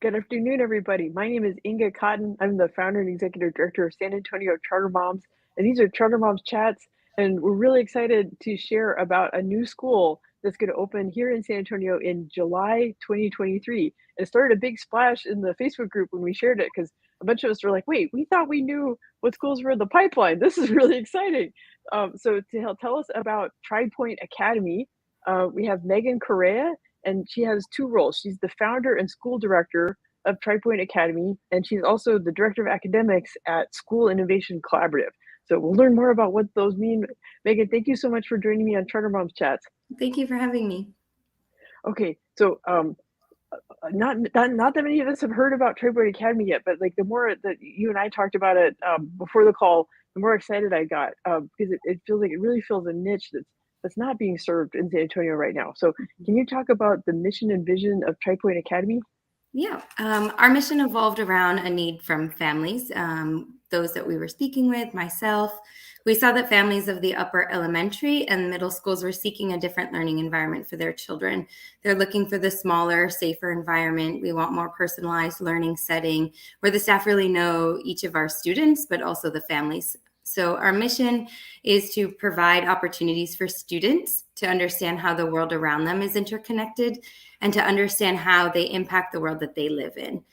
Good afternoon, everybody. My name is Inga Cotton. I'm the founder and executive director of San Antonio Charter Moms, and these are Charter Moms Chats. And we're really excited to share about a new school that's going to open here in San Antonio in July 2023. It started a big splash in the Facebook group when we shared it because a bunch of us were like, wait, we thought we knew what schools were in the pipeline. This is really exciting. So to help tell us about TriPoint Academy, we have Megan Correia, and she has two roles. She's the founder and school director of TriPoint Academy, and she's also the director of academics at School Innovation Collaborative. So we'll learn more about what those mean. Megan, thank you so much for joining me on Charter Moms Chats. Thank you for having me. Okay, so not that many of us have heard about TriPoint Academy yet, but like the more that you and I talked about it before the call, the more excited I got because it feels like it really fills a niche that's not being served in San Antonio right now. So can you talk about the mission and vision of TriPoint Academy? Yeah, our mission evolved around a need from families, those that we were speaking with, myself. We saw that families of the upper elementary and middle schools were seeking a different learning environment for their children. They're looking for the smaller, safer environment. We want more personalized learning setting where the staff really know each of our students, but also the families. So our mission is to provide opportunities for students to understand how the world around them is interconnected and to understand how they impact the world that they live in.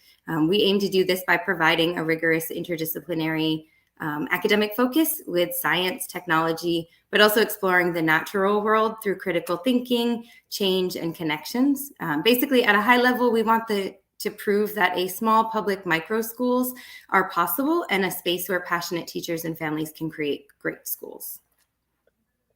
We aim to do this by providing a rigorous interdisciplinary academic focus with science, technology, but also exploring the natural world through critical thinking, change, and connections. Basically, at a high level, we want to prove that a small public micro schools are possible and a space where passionate teachers and families can create great schools.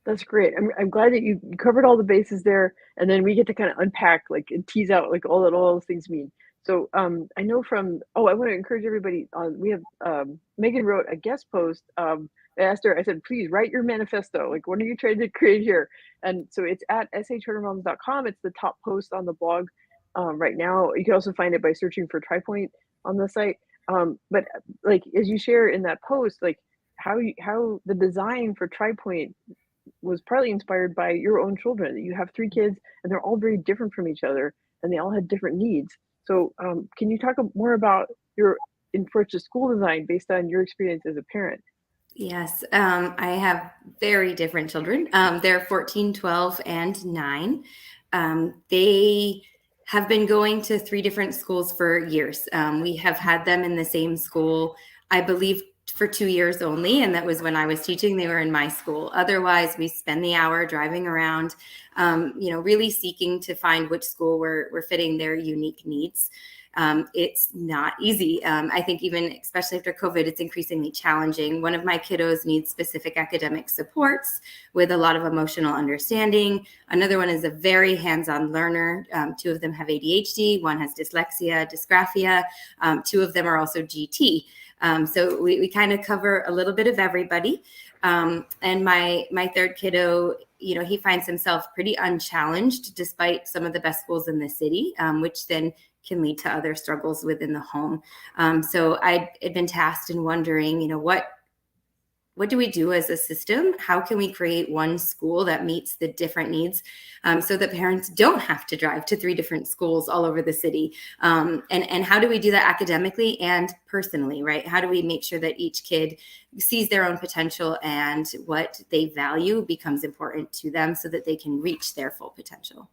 That's great. I'm glad that you covered all the bases there, and then we get to kind of unpack like and tease out like all those things mean. So I know from I want to encourage everybody on. We have Megan wrote a guest post. I asked her. I said, please write your manifesto. Like, what are you trying to create here? And so it's at sachartermoms.com. It's the top post on the blog right now. You can also find it by searching for TriPoint on the site. But like as you share in that post, like how the design for TriPoint was partly inspired by your own children. You have three kids and they're all very different from each other and they all had different needs. So can you talk more about your approach to school design based on your experience as a parent? Yes, I have very different children. They're 14, 12, and 9. They have been going to 3 different schools for years. We have had them in the same school, I believe, for 2 years only, and that was when I was teaching. They were in my school. Otherwise, we spend the hour driving around, really seeking to find which school we're fitting their unique needs. It's not easy. I think even especially after COVID, it's increasingly challenging. One of my kiddos needs specific academic supports with a lot of emotional understanding. Another one is a very hands-on learner. 2 of them have ADHD. One has dyslexia, dysgraphia. 2 of them are also GT. So we kind of cover a little bit of everybody. And my third kiddo, he finds himself pretty unchallenged despite some of the best schools in the city, which then can lead to other struggles within the home. So I'd been tasked in wondering, what do we do as a system? How can we create one school that meets the different needs so that parents don't have to drive to 3 different schools all over the city? And how do we do that academically and personally, right? How do we make sure that each kid sees their own potential and what they value becomes important to them so that they can reach their full potential?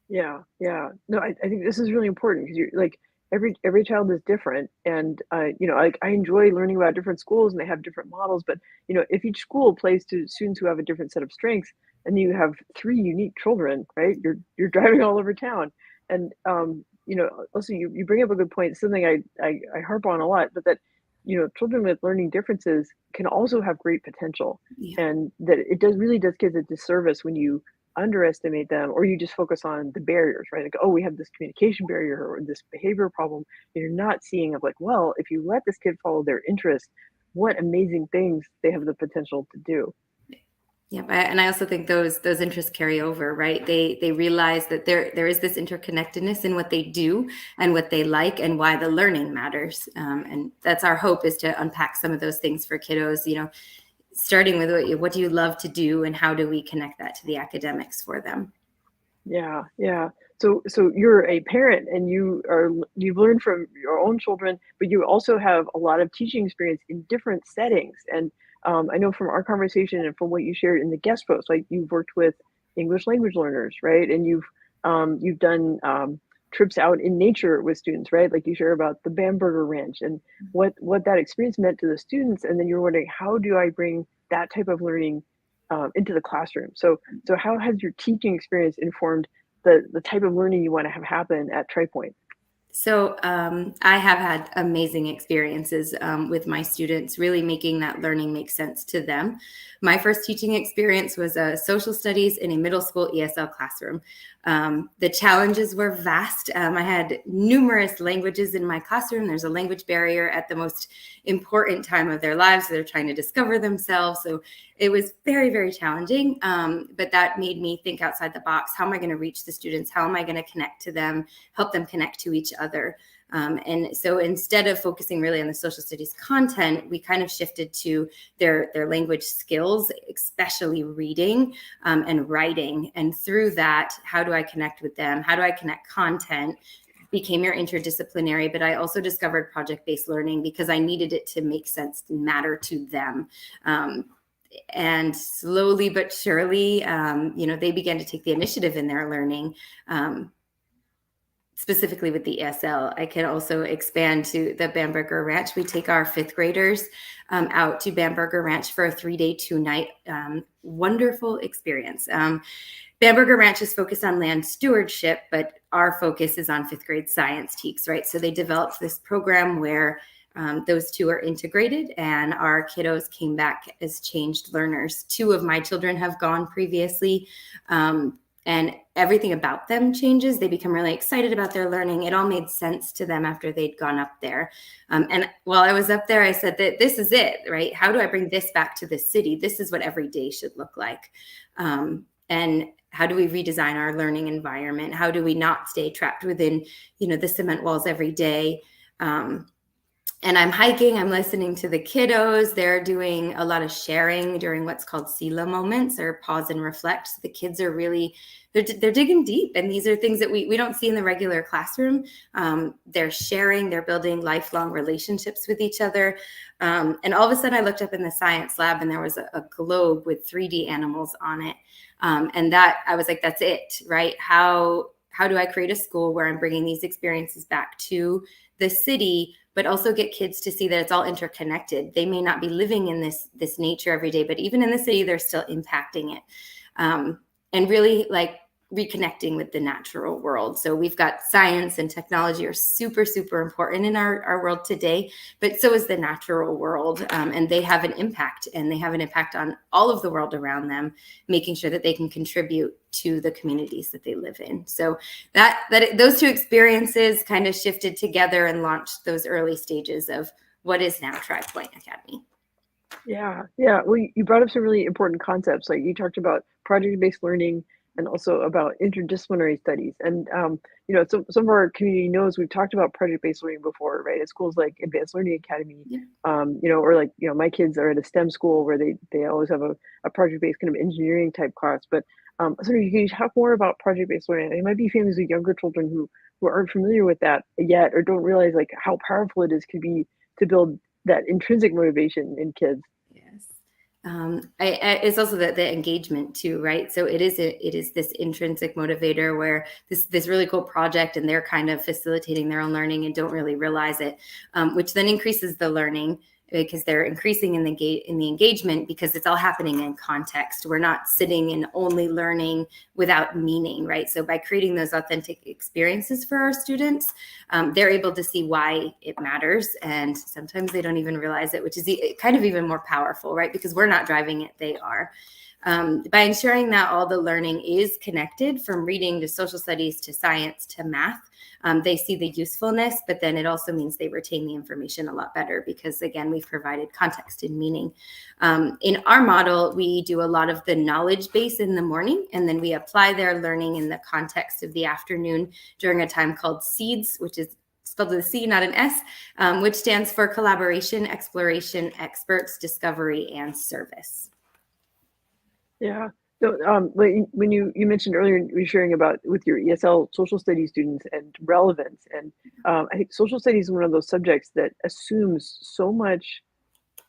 Yeah. No, I think this is really important because you're like every child is different, and I enjoy learning about different schools and they have different models. But if each school plays to students who have a different set of strengths, and you have 3 unique children, right? You're driving all over town, and also you bring up a good point. Something I harp on a lot, but that children with learning differences can also have great potential, Yeah. and that it really does kids a disservice when you underestimate them or you just focus on the barriers, right? Like, oh, we have this communication barrier or this behavior problem. You're not seeing of like, well, if you let this kid follow their interest, what amazing things they have the potential to do. Yeah, and I also think those interests carry over, right? They realize that there is this interconnectedness in what they do and what they like and why the learning matters. And that's our hope, is to unpack some of those things for kiddos, starting with what do you love to do and how do we connect that to the academics for them? Yeah. So you're a parent and you've learned from your own children, but you also have a lot of teaching experience in different settings. And I know from our conversation and from what you shared in the guest post, like you've worked with English language learners, right? And you've done trips out in nature with students, right? Like you share about the Bamberger Ranch and what that experience meant to the students. And then you're wondering, how do I bring that type of learning into the classroom? So how has your teaching experience informed the type of learning you want to have happen at TriPoint? So I have had amazing experiences with my students, really making that learning make sense to them. My first teaching experience was social studies in a middle school ESL classroom. The challenges were vast. I had numerous languages in my classroom. There's a language barrier at the most important time of their lives. They're trying to discover themselves. So it was very, very challenging. But that made me think outside the box. How am I going to reach the students? How am I going to connect to them, help them connect to each other? And so instead of focusing really on the social studies content, we kind of shifted to their language skills, especially reading and writing. And through that, how do I connect with them? How do I connect content? Became more interdisciplinary, but I also discovered project-based learning because I needed it to make sense and matter to them. And slowly but surely, they began to take the initiative in their learning. Specifically with the ESL, I can also expand to the Bamberger Ranch. We take our fifth graders out to Bamberger Ranch for a 3-day, 2-night wonderful experience. Bamberger Ranch is focused on land stewardship, but our focus is on fifth grade science teaks, right? So they developed this program where those two are integrated, and our kiddos came back as changed learners. 2 of my children have gone previously. And everything about them changes. They become really excited about their learning. It all made sense to them after they'd gone up there. And while I was up there, I said that this is it, right? How do I bring this back to the city? This is what every day should look like. And how do we redesign our learning environment? How do we not stay trapped within, the cement walls every day? And I'm hiking, I'm listening to the kiddos. They're doing a lot of sharing during what's called SELA moments, or pause and reflect. So the kids are really, they're digging deep. And these are things that we don't see in the regular classroom. They're sharing, they're building lifelong relationships with each other. And all of a sudden I looked up in the science lab and there was a globe with 3D animals on it. And that, I was like, that's it, right? How do I create a school where I'm bringing these experiences back to the city, but also get kids to see that it's all interconnected? They may not be living in this nature every day, but even in the city, they're still impacting it. And really like reconnecting with the natural world. So we've got science and technology are super, super important in our world today, but so is the natural world. And they have an impact, and they have an impact on all of the world around them, making sure that they can contribute to the communities that they live in. So those 2 experiences kind of shifted together and launched those early stages of what is now TriPoint Academy. Yeah, yeah. Well, you brought up some really important concepts. Like you talked about project-based learning and also about interdisciplinary studies. And some of our community knows we've talked about project-based learning before, right? At schools like Advanced Learning Academy, Yeah. or like my kids are at a STEM school where they always have a project-based kind of engineering type class. But so you can talk more about project-based learning. It might be families with younger children who aren't familiar with that yet, or don't realize like how powerful it could be to build that intrinsic motivation in kids. Yes. It's also the engagement too, right? So it is this intrinsic motivator where this really cool project, and they're kind of facilitating their own learning and don't really realize it, which then increases the learning because they're increasing in the engagement, because it's all happening in context. We're not sitting and only learning without meaning, right? So by creating those authentic experiences for our students, they're able to see why it matters. And sometimes they don't even realize it, which is kind of even more powerful, right? Because we're not driving it, they are. By ensuring that all the learning is connected, from reading to social studies to science to math, they see the usefulness, but then it also means they retain the information a lot better because, again, we've provided context and meaning. In our model, we do a lot of the knowledge base in the morning, and then we apply their learning in the context of the afternoon during a time called SEEDS, which is spelled with a C, not an S, which stands for Collaboration, Exploration, Experts, Discovery, and Service. Yeah. So, when you mentioned earlier, you were sharing about with your ESL social studies students and relevance, and I think social studies is one of those subjects that assumes so much,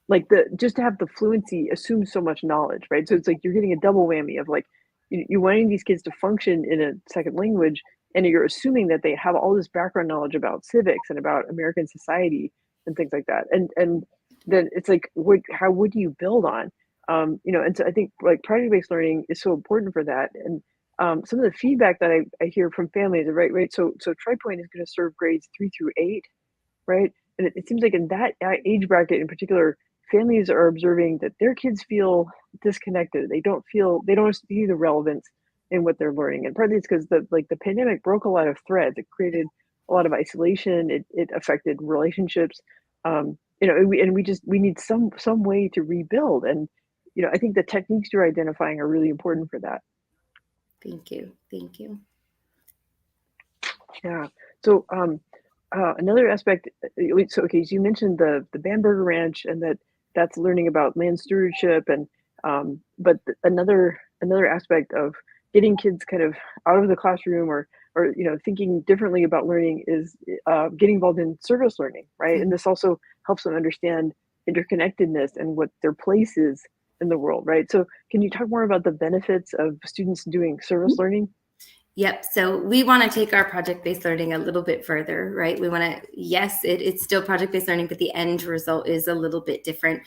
like the just to have the fluency assumes so much knowledge, right? So it's like you're getting a double whammy of like you're wanting these kids to function in a second language, and you're assuming that they have all this background knowledge about civics and about American society and things like that. And then it's like, what do you build on? And so I think like project-based learning is so important for that. And some of the feedback that I hear from families, right? So TriPoint is going to serve grades 3 through 8, right? And it seems like in that age bracket in particular, families are observing that their kids feel disconnected. They don't see the relevance in what they're learning. And partly it's because the pandemic broke a lot of threads. It created a lot of isolation. It affected relationships. And we need some way to rebuild. And I think the techniques you're identifying are really important for that. Thank you. Thank you. Yeah. So another aspect. So you mentioned the Bamberger Ranch, and that's learning about land stewardship, and but another aspect of getting kids kind of out of the classroom, or thinking differently about learning, is getting involved in service learning, right? And this also helps them understand interconnectedness and what their place is in the world, right? So can you talk more about the benefits of students doing service learning? Yep. So we want to take our project-based learning a little bit further, right? We want to, yes, it's still project-based learning, but the end result is a little bit different,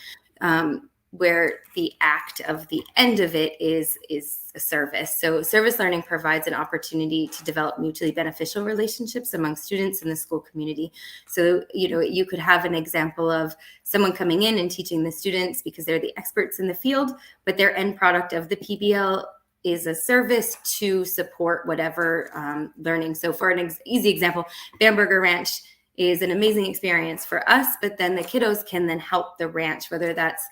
where the act of the end of it is a service. So service learning provides an opportunity to develop mutually beneficial relationships among students in the school community. So, you could have an example of someone coming in and teaching the students because they're the experts in the field, but their end product of the PBL is a service to support whatever learning. So for an easy example, Bamberger Ranch is an amazing experience for us, but then the kiddos can then help the ranch, whether that's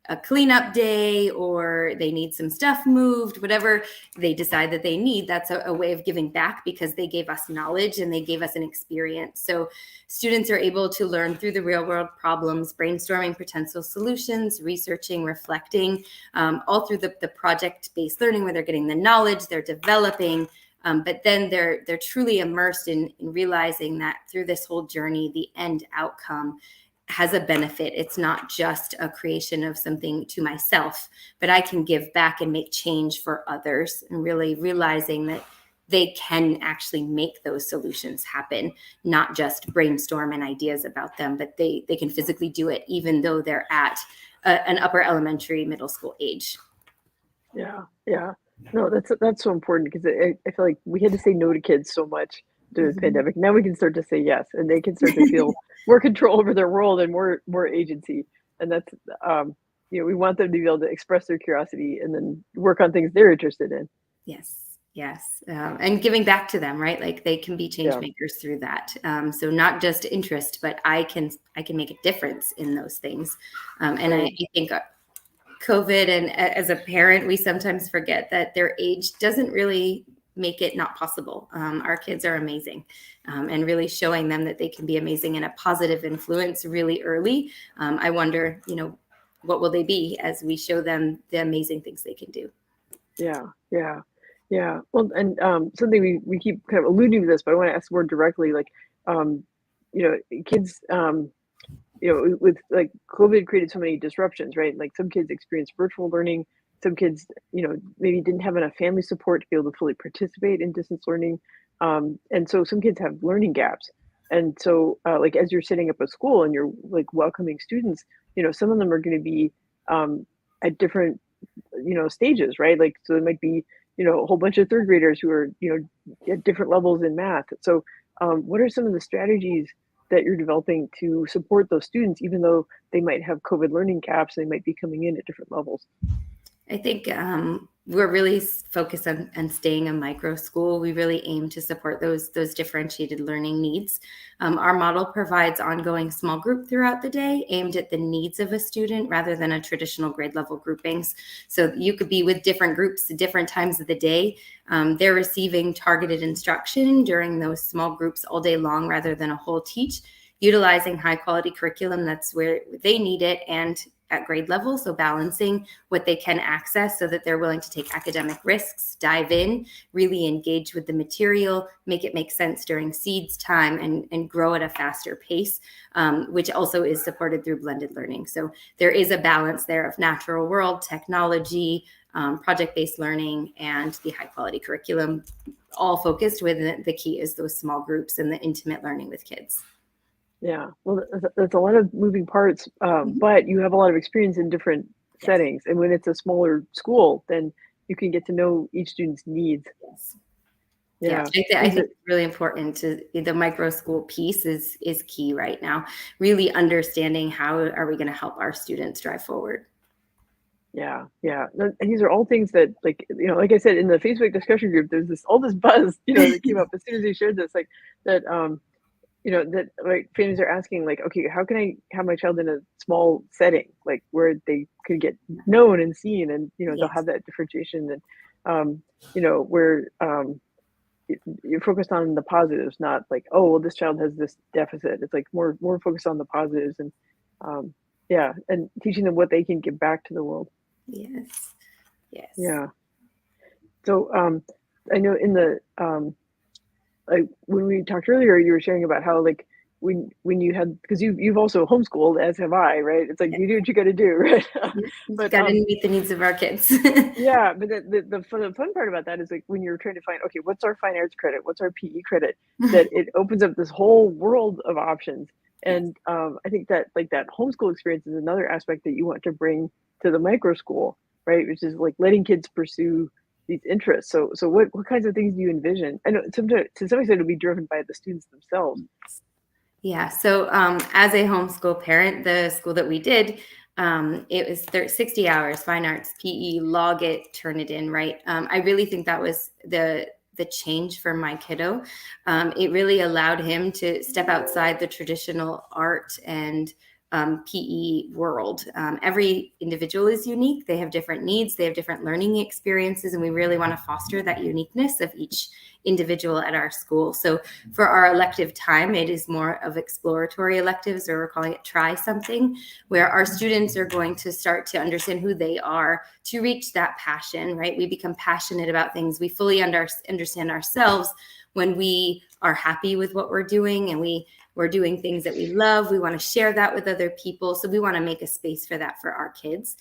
a cleanup day or they need some stuff moved, whatever they decide that they need. That's a way of giving back because they gave us knowledge and they gave us an experience. So students are able to learn through the real world problems, brainstorming potential solutions, researching, reflecting, all through the project-based learning where they're getting the knowledge, they're developing, but then they're truly immersed in realizing that through this whole journey, the end outcome has a benefit. It's not just a creation of something to myself, but I can give back and make change for others, and really realizing that they can actually make those solutions happen, not just brainstorm and ideas about them, but they can physically do it even though they're at an upper elementary, middle school age. Yeah. No, that's so important because I feel like we had to say no to kids so much during the pandemic. Now we can start to say yes, and they can start to feel more control over their world and more agency. And that's we want them to be able to express their curiosity and then work on things they're interested in. Yes. And giving back to them, right? Like they can be change makers through that. So not just interest, but I can make a difference in those things. And I think COVID, and as a parent, we sometimes forget that their age doesn't really make it not possible. Our kids are amazing, and really showing them that they can be amazing and a positive influence really early. I wonder, what will they be as we show them the amazing things they can do? Yeah. Well, and something we keep kind of alluding to this, but I want to ask more directly, like, kids, with like COVID created so many disruptions, right? Like some kids experienced virtual learning. Some kids, maybe didn't have enough family support to be able to fully participate in distance learning. And so some kids have learning gaps. And so, like, as you're setting up a school and you're like welcoming students, some of them are going to be at different, stages, right? Like, so there might be, a whole bunch of third graders who are, at different levels in math. So, what are some of the strategies that you're developing to support those students, even though they might have COVID learning gaps, they might be coming in at different levels? I think we're really focused on staying a micro school. We really aim to support those differentiated learning needs. Our model provides ongoing small group throughout the day aimed at the needs of a student rather than a traditional grade level groupings. So you could be with different groups at different times of the day. They're receiving targeted instruction during those small groups all day long rather than a whole teach, utilizing high quality curriculum that's where they need it, and at grade level. So balancing what they can access so that they're willing to take academic risks, dive in, really engage with the material, make it make sense during seeds time, and grow at a faster pace, which also is supported through blended learning. So there is a balance there of natural world, technology, project-based learning, and the high-quality curriculum, all focused with the key is those small groups and the intimate learning with kids. Yeah, well, that's a lot of moving parts, but you have a lot of experience in different Yes. settings, and when it's a smaller school, then you can get to know each student's needs. Yes. Yeah, Yeah. I Is think it it's really important to the micro school piece is key right now. Really understanding how are we going to help our students drive forward. Yeah, yeah. And these are all things that, like, like I said in the Facebook discussion group, there's all this buzz, that came up as soon as they shared this, like that, that like families are asking, like, okay, how can I have my child in a small setting, like where they can get known and seen, and they'll Yes. have that differentiation, and where you're focused on the positives, not like, oh, well, this child has this deficit. It's like more focused on the positives, and yeah, and teaching them what they can give back to the world. Yes. Yes. Yeah. So, I know in the, like when we talked earlier, you were sharing about how, like, when you had, because you've also homeschooled, as have I, right? It's like Yes. you do what you got to do, right? You've But got to meet the needs of our kids. yeah, but the fun part about that is, like, when you're trying to find, okay, what's our fine arts credit, what's our PE credit, that it opens up this whole world of options. Yes. And I think that, like, that homeschool experience is another aspect that you want to bring to the micro school, right? Which is like letting kids pursue these interests. So what kinds of things do you envision? I know sometimes, to some extent, it'll be driven by the students themselves. Yeah. So as a homeschool parent, the school that we did, it was 60 hours, fine arts, PE, log it, turn it in, right? I really think that was the change for my kiddo. It really allowed him to step outside the traditional art and PE world. Every individual is unique. They have different needs. They have different learning experiences, and we really want to foster that uniqueness of each individual at our school. So for our elective time, it is more of exploratory electives, or we're calling it try something, where our students are going to start to understand who they are to reach that passion, right? We become passionate about things. We fully understand ourselves when we are happy with what we're doing, and we're doing things that we love. We want to share that with other people. So we want to make a space for that for our kids.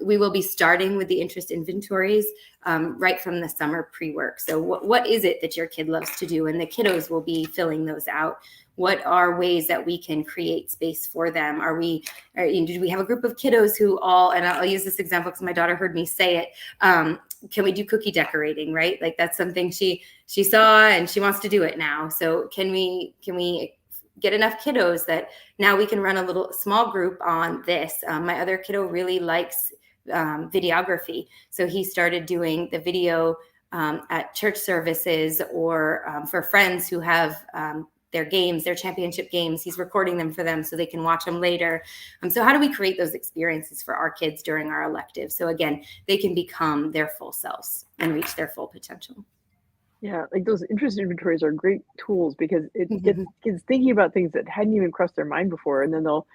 We will be starting with the interest inventories right from the summer pre-work. So what is it that your kid loves to do? And the kiddos will be filling those out. What are ways that we can create space for them? Do we have a group of kiddos who all, and I'll use this example because my daughter heard me say it, can we do cookie decorating, right? Like that's something she saw and she wants to do it now. So can we get enough kiddos that now we can run a little small group on this? My other kiddo really likes videography. So he started doing the video at church services, or for friends who have their games, their championship games. He's recording them for them so they can watch them later. So how do we create those experiences for our kids during our electives? So again, they can become their full selves and reach their full potential. Yeah, like those interest inventories are great tools because it gets Mhm. kids thinking about things that hadn't even crossed their mind before, and then they'll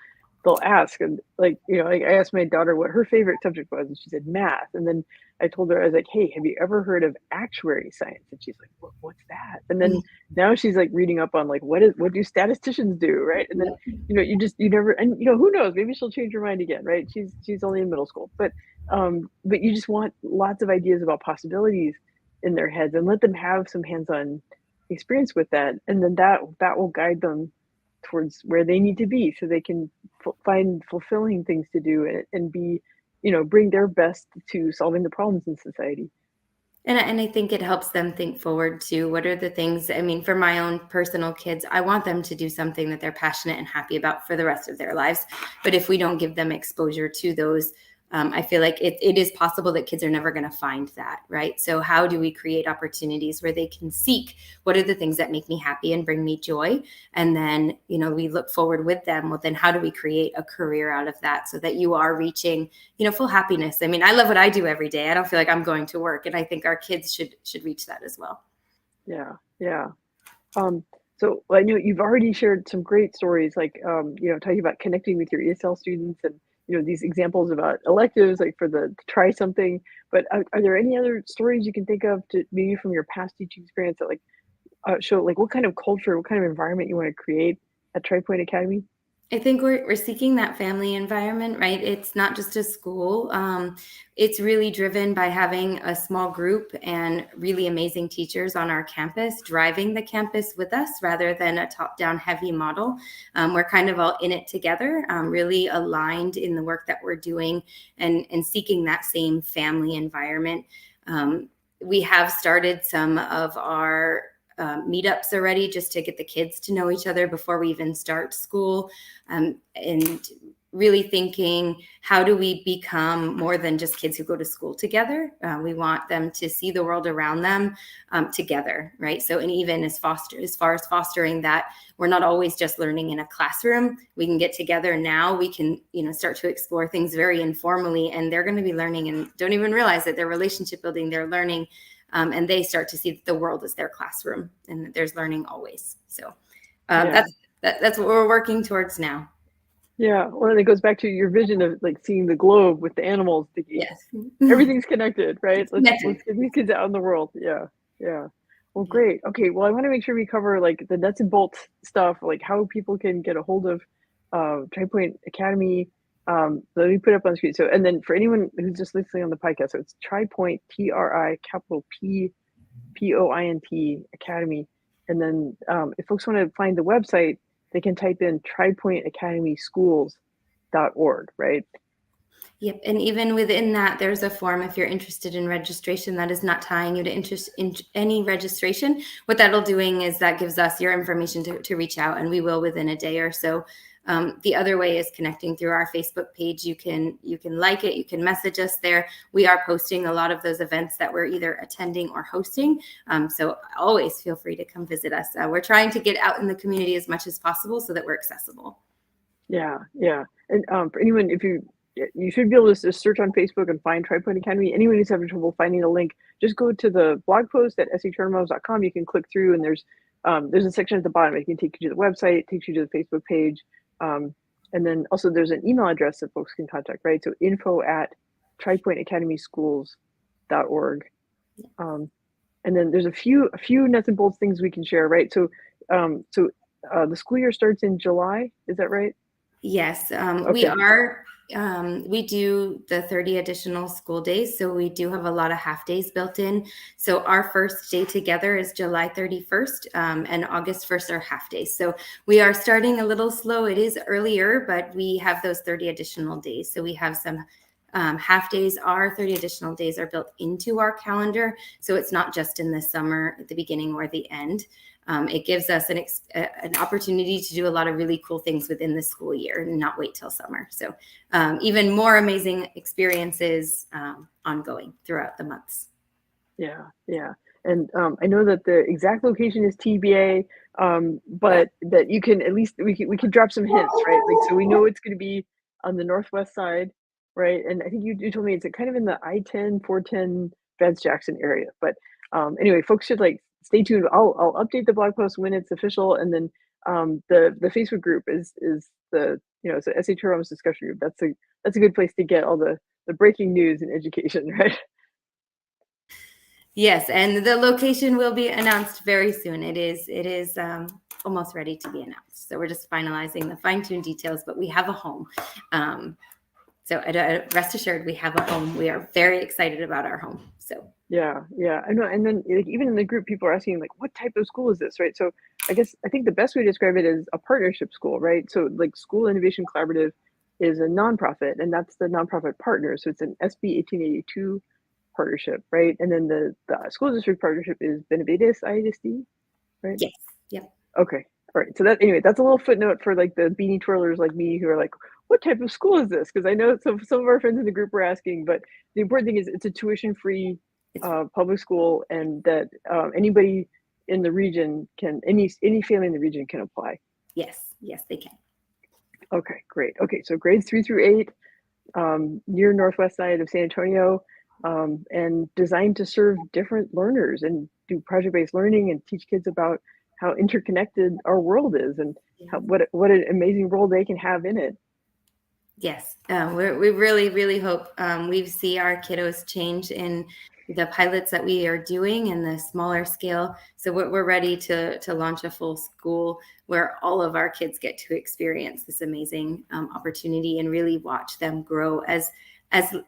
ask, and, like, like, I asked my daughter what her favorite subject was, and she said math, and then I told her, I was like, hey, have you ever heard of actuary science? And she's like, what's that? And then now she's like reading up on, like, what do statisticians do, right? And then you never, and who knows, maybe she'll change her mind again, right? She's only in middle school, but you just want lots of ideas about possibilities in their heads, and let them have some hands-on experience with that, and then that will guide them towards where they need to be, so they can find fulfilling things to do, and be, bring their best to solving the problems in society. And I think it helps them think forward to what are the things, I mean, for my own personal kids, I want them to do something that they're passionate and happy about for the rest of their lives. But if we don't give them exposure to those, I feel like it is possible that kids are never going to find that, right? So how do we create opportunities where they can seek what are the things that make me happy and bring me joy? And then, we look forward with them. Well, then how do we create a career out of that so that you are reaching, full happiness? I mean, I love what I do every day. I don't feel like I'm going to work. And I think our kids should reach that as well. Yeah, yeah. So I know you've already shared some great stories, like, talking about connecting with your ESL students, and these examples about electives, like for the to try something. But are there any other stories you can think of to maybe from your past teaching experience that like show like what kind of culture, what kind of environment you want to create at TriPoint Academy? I think we're seeking that family environment, right? It's not just a school. It's really driven by having a small group and really amazing teachers on our campus driving the campus with us rather than a top-down heavy model. We're kind of all in it together, really aligned in the work that we're doing and seeking that same family environment. We have started some of our meetups already just to get the kids to know each other before we even start school, and really thinking, how do we become more than just kids who go to school together? We want them to see the world around them together, right? So, and even as far as fostering that, we're not always just learning in a classroom. We can get together now. We can, start to explore things very informally, and they're going to be learning and don't even realize that they're relationship building. They're learning. And they start to see that the world is their classroom and that there's learning always. So that's what we're working towards now. Yeah, well, and it goes back to your vision of like seeing the globe with the animals, thinking Yes. everything's connected, right? Connected. Let's get these kids out in the world. Yeah, yeah. Well, great. Okay, well, I want to make sure we cover like the nuts and bolts stuff, like how people can get a hold of TriPoint Academy. Let me put it up on the screen. So, and then for anyone who's just listening on the podcast, so it's TriPoint, TriPoint Academy. And then if folks want to find the website, they can type in TriPointAcademySchools.org, right? Yep. And even within that, there's a form if you're interested in registration that is not tying you to interest in any registration. What that'll doing is that gives us your information to reach out, and we will within a day or so. The other way is connecting through our Facebook page. You can like it, you can message us there. We are posting a lot of those events that we're either attending or hosting. So always feel free to come visit us. We're trying to get out in the community as much as possible so that we're accessible. Yeah, yeah. And for anyone, if you should be able to just search on Facebook and find TriPoint Academy. Anyone who's having trouble finding a link, just go to the blog post at shrmos.com. You can click through, and there's a section at the bottom. It can take you to the website, it takes you to the Facebook page. And then also there's an email address that folks can contact, right? So info@TriPointAcademySchools.org. And then there's a few nuts and bolts things we can share, right? So the school year starts in July, is that right? Yes, Okay. we do the 30 additional school days. So we do have a lot of half days built in. So our first day together is July 31st, and August 1st are half days. So we are starting a little slow. It is earlier, but we have those 30 additional days. So we have some half days. Our 30 additional days are built into our calendar. So it's not just in the summer at the beginning or the end. It gives us an opportunity to do a lot of really cool things within the school year and not wait till summer. So even more amazing experiences ongoing throughout the months. Yeah, yeah. And I know that the exact location is TBA, but that you can at least we can drop some hints, right? Like so we know it's going to be on the northwest side, right? And I think you told me it's kind of in the I-10 410 Vance Jackson area. But anyway, folks should like stay tuned. I'll update the blog post when it's official, and then the Facebook group is the so SH Rums discussion group. That's a good place to get all the breaking news and education, right? Yes, and the location will be announced very soon. It is almost ready to be announced. So we're just finalizing the fine-tuned details, but we have a home. So rest assured, we have a home. We are very excited about our home. So yeah, I know. And then like, even in the group, people are asking like, what type of school is this, right? So I think the best way to describe it is a partnership school, right? So like School Innovation Collaborative is a nonprofit, and that's the nonprofit partner. So it's an SB 1882 partnership, right? And then the school district partnership is Benavides ISD, right? yes, yep. Okay, all right. So that's a little footnote for like the beanie twirlers like me who are like, what type of school is this? Because I know some of our friends in the group were asking, but the important thing is it's a tuition-free public school, and that anybody in the region any family in the region can apply. Yes, they can. Okay, great. Okay, so grades 3 through 8, near northwest side of San Antonio, and designed to serve different learners and do project-based learning and teach kids about how interconnected our world is and what an amazing role they can have in it. Yes, we really, really hope we see our kiddos change in the pilots that we are doing and the smaller scale. So we're ready to launch a full school where all of our kids get to experience this amazing opportunity and really watch them grow as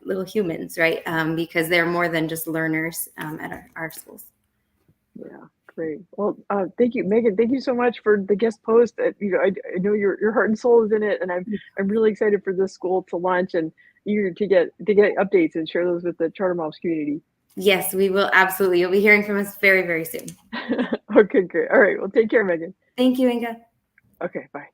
little humans, right? Because they're more than just learners at our schools. Yeah, great. Well, thank you, Megan. Thank you so much for the guest post. I know your heart and soul is in it, and I'm really excited for this school to launch and eager to get updates and share those with the Charter Moms community. Yes, we will absolutely. You'll be hearing from us very, very soon. Okay, great. All right. Well, take care, Megan. Thank you, Inga. Okay, bye.